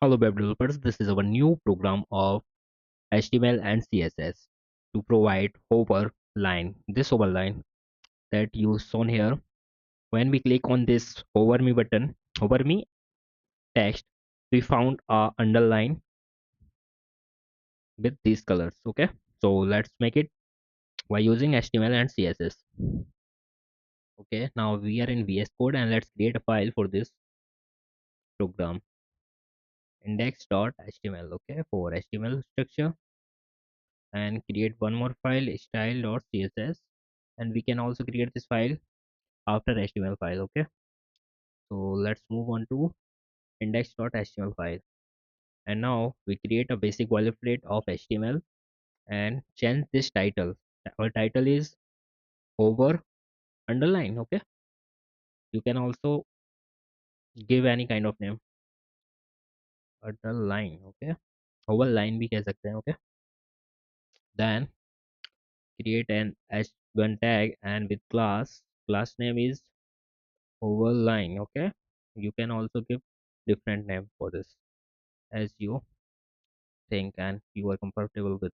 Hello web developers, this is our new program of HTML and CSS to provide hover line. This hover line that you shown here, when we click on this hover me button, hover me text, we found a underline with these colors. Okay, so let's make it by using HTML and CSS. Okay, now we are in VS Code and let's create a file for this program, index.html. Okay, for HTML structure, and create one more file, style.css, and we can also create this file after HTML file. Okay, so let's move on to index.html file, and now we create a basic boilerplate of HTML and change this title. Our title is over underline. Okay, you can also give any kind of name, underline. Okay, over line भी कह सकते हैं. Okay, then create an h1 tag and with class name is over line. Okay, you can also give different name for this as you think and you are comfortable with.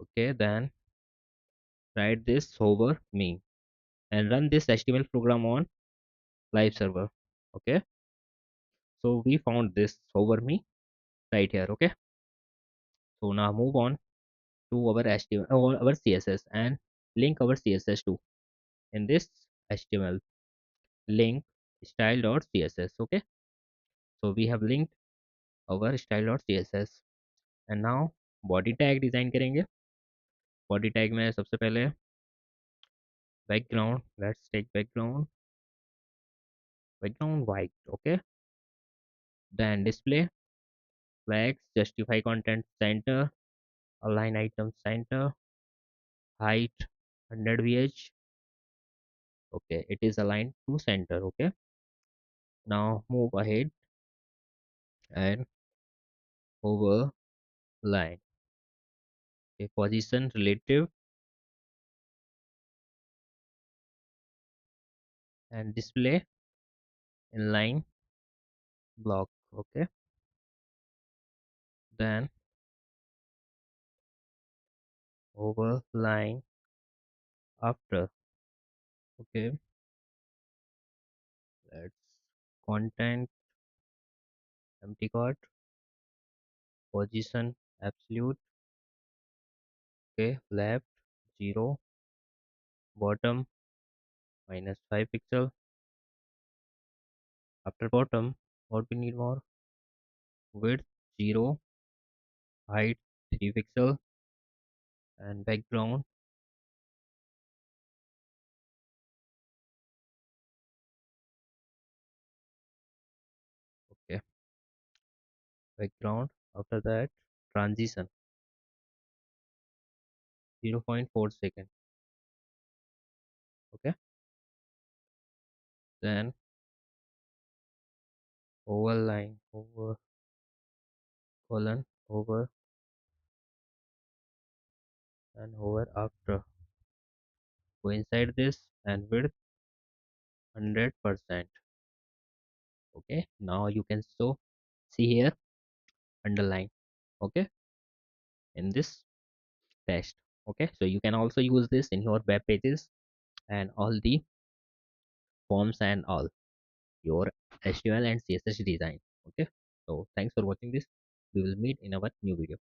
Okay, then write this over me and run this HTML program on live server. Okay, so we found this over me right here. Okay, so now move on to our HTML or our CSS and link our CSS to in this HTML link style.css. Okay, so we have linked our style.css and now body tag design करेंगे. Body tag में सबसे पहले background, let's take background white. Okay, then display flags, justify content center, align item center, height 100 vh. Okay, it is aligned to center. Okay, now move ahead and over line. Okay, position relative and display inline block. Okay, then over line after. Okay, let's content empty cart, position absolute. Okay, left 0, bottom -5 pixel. After bottom, what we need more, width 0, height 3 pixel, and background. Okay, background. After that, transition 0.4 second. Okay, then over line, over colon, over and over after. Go inside this and width 100%. Okay, now you can see here underline. Okay, in this test. Okay, so you can also use this in your web pages and all the forms and all your HTML and CSS design. Okay, so thanks for watching this. We will meet in our new video.